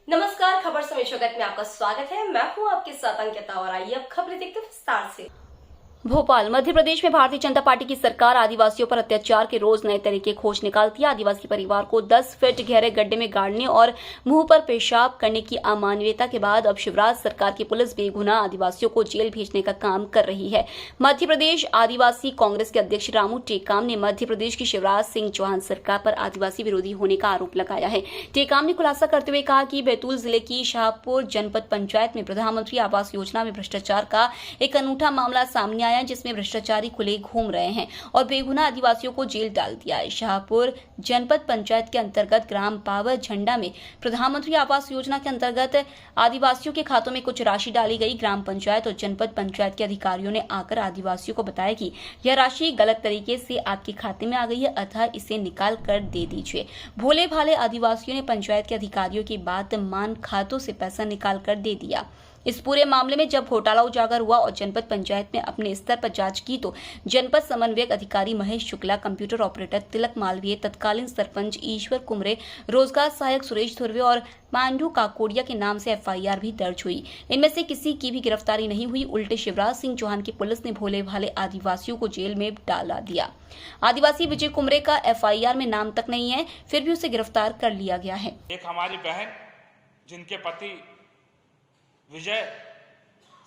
नमस्कार, खबर समय जगत में आपका स्वागत है। मैं हूं आपके साथ अंकिता और आइए अब खबरें देखते हैं विस्तार से। भोपाल मध्य प्रदेश में भारतीय जनता पार्टी की सरकार आदिवासियों पर अत्याचार के रोज नए तरीके खोज निकालती है। आदिवासी परिवार को 10 फीट गहरे गड्ढे में गाड़ने और मुंह पर पेशाब करने की अमानवीयता के बाद अब शिवराज सरकार की पुलिस बेगुनाह आदिवासियों को जेल भेजने का काम कर रही है। मध्य प्रदेश आदिवासी कांग्रेस के अध्यक्ष रामू टेकाम ने मध्य प्रदेश की शिवराज सिंह चौहान सरकार पर आदिवासी विरोधी होने का आरोप लगाया है। टेकाम ने खुलासा करते हुए कहा कि बैतूल जिले की शाहपुर जनपद पंचायत में प्रधानमंत्री आवास योजना में भ्रष्टाचार का एक अनूठा मामला सामने आया, जिसमें भ्रष्टाचारी खुले घूम रहे हैं और बेगुनाह आदिवासियों को जेल डाल दिया है। शाहपुर जनपद पंचायत के अंतर्गत ग्राम पावर झंडा में प्रधानमंत्री आवास योजना के अंतर्गत आदिवासियों के खातों में कुछ राशि डाली गई। ग्राम पंचायत और जनपद पंचायत के अधिकारियों ने आकर आदिवासियों को बताया कि यह राशि गलत तरीके से आपके खाते में आ गई है, अतः इसे निकाल कर दे दीजिए। भोले भाले आदिवासियों ने पंचायत के अधिकारियों की बात मान खातों से पैसा निकाल कर दे दिया। इस पूरे मामले में जब घोटाला उजागर हुआ और जनपद पंचायत ने अपने स्तर पर जांच की तो जनपद समन्वयक अधिकारी महेश शुक्ला, कंप्यूटर ऑपरेटर तिलक मालवीय, तत्कालीन सरपंच ईश्वर कुमरे, रोजगार सहायक सुरेश धुर्वे और मांडू काकोड़िया के नाम से एफआईआर भी दर्ज हुई। इनमें से किसी की भी गिरफ्तारी नहीं हुई। उल्टे शिवराज सिंह चौहान की पुलिस ने भोले भाले आदिवासियों को जेल में डाला दिया। आदिवासी विजय कुमरे का एफआईआर में नाम तक नहीं है, फिर भी उसे गिरफ्तार कर लिया गया है। एक हमारी बहन जिनके पति विजय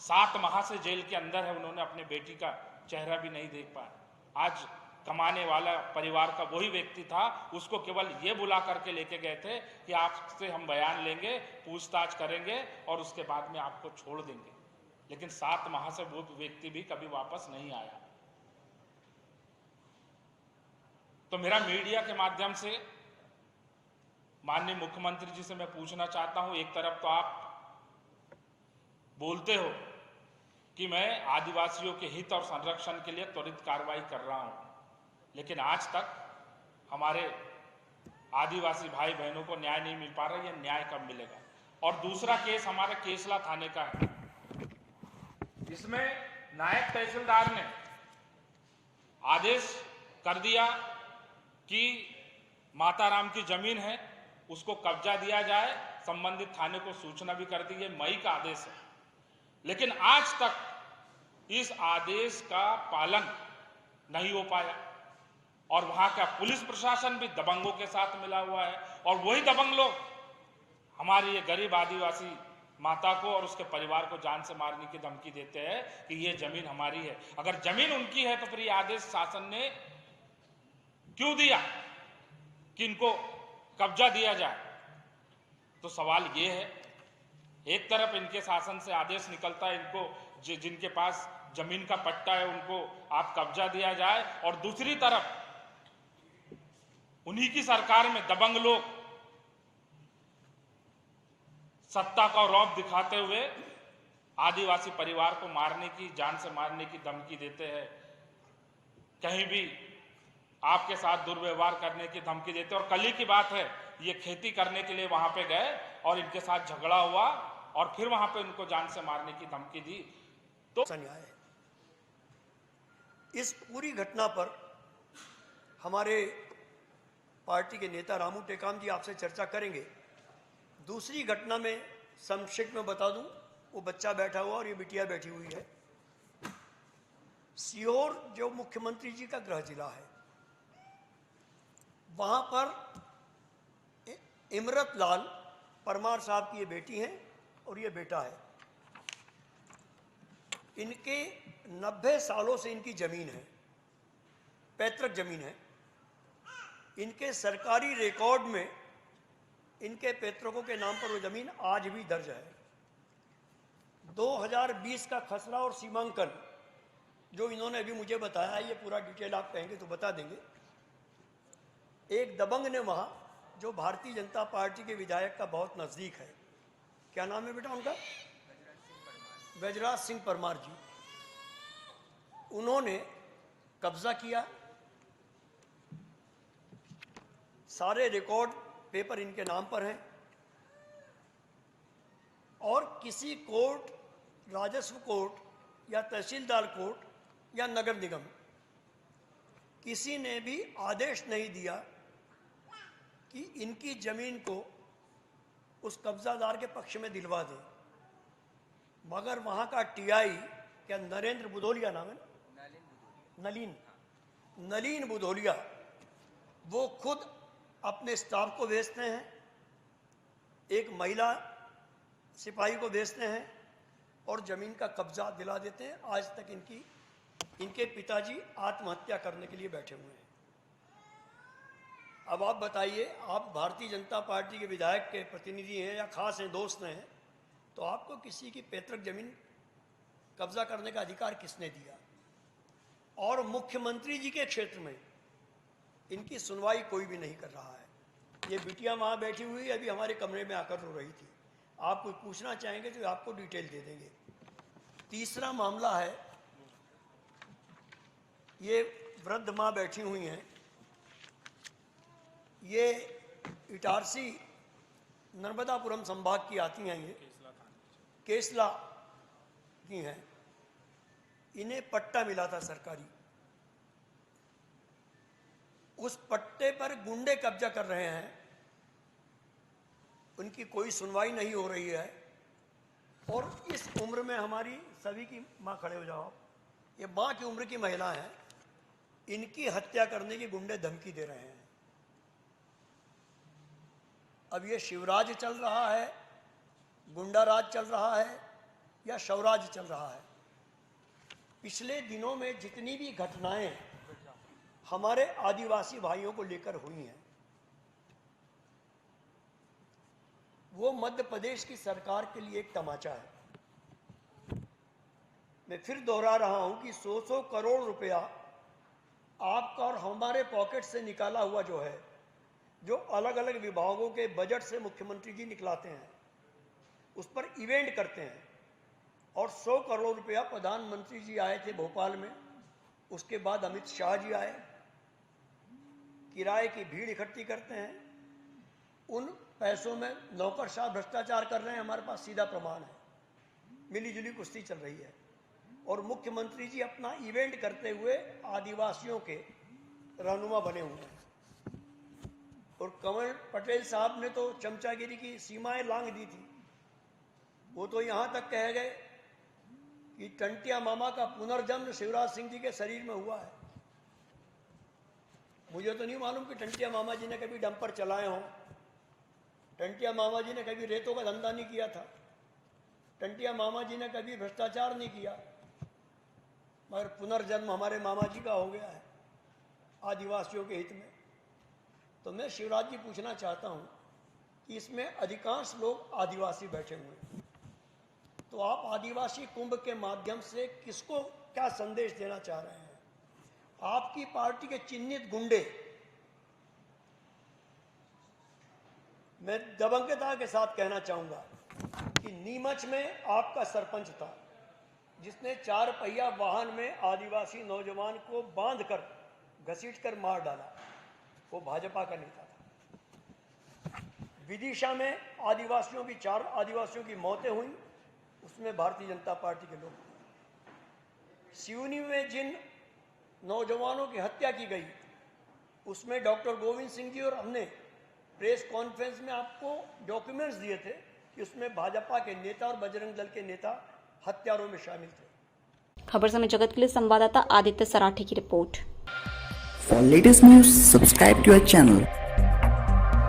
7 माह से जेल के अंदर है, उन्होंने अपने बेटी का चेहरा भी नहीं देख पाया। आज कमाने वाला परिवार का वही व्यक्ति था, उसको केवल ये बुला करके लेके गए थे कि आपसे हम बयान लेंगे, पूछताछ करेंगे और उसके बाद में आपको छोड़ देंगे, लेकिन 7 माह से वो व्यक्ति भी कभी वापस नहीं आया। तो मेरा मीडिया के माध्यम से माननीय मुख्यमंत्री जी से मैं पूछना चाहता हूं, एक तरफ तो आप बोलते हो कि मैं आदिवासियों के हित और संरक्षण के लिए त्वरित कार्रवाई कर रहा हूं, लेकिन आज तक हमारे आदिवासी भाई बहनों को न्याय नहीं मिल पा रहा है। यह न्याय कब मिलेगा? और दूसरा केस हमारे केसला थाने का है, इसमें नायब तहसीलदार ने आदेश कर दिया कि माताराम की जमीन है, उसको कब्जा दिया जाए। संबंधित थाने को सूचना भी कर दी है, मई का आदेश है, लेकिन आज तक इस आदेश का पालन नहीं हो पाया और वहां का पुलिस प्रशासन भी दबंगों के साथ मिला हुआ है और वही दबंग लोग हमारी ये गरीब आदिवासी माता को और उसके परिवार को जान से मारने की धमकी देते हैं कि ये जमीन हमारी है। अगर जमीन उनकी है तो फिर ये आदेश शासन ने क्यों दिया कि इनको कब्जा दिया जाए? तो सवाल ये है, एक तरफ इनके शासन से आदेश निकलता है, इनको जिनके पास जमीन का पट्टा है उनको आप कब्जा दिया जाए, और दूसरी तरफ उन्हीं की सरकार में दबंग लोग सत्ता का रौब दिखाते हुए आदिवासी परिवार को मारने की, जान से मारने की धमकी देते हैं, कहीं भी आपके साथ दुर्व्यवहार करने की धमकी देते हैं। और कल ही की बात है, ये खेती करने के लिए वहां पे गए और इनके साथ झगड़ा हुआ और फिर वहां पे उनको जान से मारने की धमकी दी। तो न्याय इस पूरी घटना पर हमारे पार्टी के नेता रामू टेकाम जी आपसे चर्चा करेंगे। दूसरी घटना में संक्षिप्त में बता दूं, वो बच्चा बैठा हुआ और ये बिटिया बैठी हुई है। सीहोर जो मुख्यमंत्री जी का गृह जिला है, वहां पर इमरत लाल परमार साहब की ये बेटी है और ये बेटा है। इनके 90 सालों से इनकी जमीन है, पैतृक जमीन है। इनके सरकारी रिकॉर्ड में इनके पैतृकों के नाम पर वो जमीन आज भी दर्ज है। 2020 का खसरा और सीमांकन जो इन्होंने अभी मुझे बताया है, ये पूरा डिटेल आप कहेंगे तो बता देंगे। एक दबंग ने वहां, जो भारतीय जनता पार्टी के विधायक का बहुत नजदीक है, क्या नाम है बेटा उनका? गजराज सिंह परमार जी, उन्होंने कब्जा किया। सारे रिकॉर्ड पेपर इनके नाम पर हैं और किसी कोर्ट, राजस्व कोर्ट या तहसीलदार कोर्ट या नगर निगम, किसी ने भी आदेश नहीं दिया कि इनकी जमीन को उस कब्जादार के पक्ष में दिलवा दें, मगर वहाँ का टीआई, क्या नरेंद्र बुधोलिया नाम है ना, नलीन बुधोलिया, वो खुद अपने स्टाफ को भेजते हैं, एक महिला सिपाही को भेजते हैं और जमीन का कब्जा दिला देते हैं। आज तक इनके पिताजी आत्महत्या करने के लिए बैठे हुए हैं। अब आप बताइए, आप भारतीय जनता पार्टी के विधायक के प्रतिनिधि हैं या खास हैं, दोस्त हैं, तो आपको किसी की पैतृक जमीन कब्जा करने का अधिकार किसने दिया? और मुख्यमंत्री जी के क्षेत्र में इनकी सुनवाई कोई भी नहीं कर रहा है। ये बिटिया वहाँ बैठी हुई अभी हमारे कमरे में आकर रो रही थी। आप कुछ पूछना चाहेंगे तो आपको डिटेल दे देंगे। तीसरा मामला है, ये वृद्ध माँ बैठी हुई हैं, ये इटारसी नर्मदापुरम संभाग की आती हैं, ये केसला की हैं। इन्हें पट्टा मिला था सरकारी, उस पट्टे पर गुंडे कब्जा कर रहे हैं, उनकी कोई सुनवाई नहीं हो रही है। और इस उम्र में हमारी सभी की माँ, खड़े हो जाओ, ये माँ की उम्र की महिला है, इनकी हत्या करने की गुंडे धमकी दे रहे हैं। अब ये शिवराज चल रहा है, गुंडा राज चल रहा है या शवराज चल रहा है? पिछले दिनों में जितनी भी घटनाएं हमारे आदिवासी भाइयों को लेकर हुई हैं, वो मध्य प्रदेश की सरकार के लिए एक तमाचा है। मैं फिर दोहरा रहा हूं कि 100 करोड़ रुपया आपका और हमारे पॉकेट से निकाला हुआ जो है, जो अलग अलग विभागों के बजट से मुख्यमंत्री जी निकलाते हैं, उस पर इवेंट करते हैं। और 100 करोड़ रुपया प्रधानमंत्री जी आए थे भोपाल में, उसके बाद अमित शाह जी आए, किराए की भीड़ इकट्ठी करते हैं, उन पैसों में नौकरशाह भ्रष्टाचार कर रहे हैं, हमारे पास सीधा प्रमाण है, मिलीजुली कुश्ती चल रही है। और मुख्यमंत्री जी अपना इवेंट करते हुए आदिवासियों के रहनुमा बने हुए हैं। और कमल पटेल साहब ने तो चमचागिरी की सीमाएं लांघ दी थी। वो तो यहाँ तक कह गए कि टंटिया मामा का पुनर्जन्म शिवराज सिंह जी के शरीर में हुआ है। मुझे तो नहीं मालूम कि टंटिया मामा जी ने कभी डंपर चलाए हों, टंटिया मामा जी ने कभी रेतों का धंधा नहीं किया था, टंटिया मामा जी ने कभी भ्रष्टाचार नहीं किया, मगर पुनर्जन्म हमारे मामा जी का हो गया है आदिवासियों के हित में। तो मैं शिवराज जी पूछना चाहता हूं कि इसमें अधिकांश लोग आदिवासी बैठे हुए हैं, तो आप आदिवासी कुंभ के माध्यम से किसको क्या संदेश देना चाह रहे हैं? आपकी पार्टी के चिन्हित गुंडे, मैं दबंगता के साथ कहना चाहूंगा कि नीमच में आपका सरपंच था जिसने 4 पहिया वाहन में आदिवासी नौजवान को बांधकर घसीटकर मार डाला, वो भाजपा का नेता था। विदिशा में आदिवासियों की 4 आदिवासियों की मौतें हुई, उसमें भारतीय जनता पार्टी के लोग थे। सिवनी में जिन नौजवानों की हत्या की गई, उसमें डॉक्टर गोविंद सिंह जी और हमने प्रेस कॉन्फ्रेंस में आपको डॉक्यूमेंट्स दिए थे कि उसमें भाजपा के नेता और बजरंग दल के नेता हत्यारों में शामिल थे। खबर समय जगत के लिए संवाददाता आदित्य सराठे की report. For latest news, subscribe to our channel.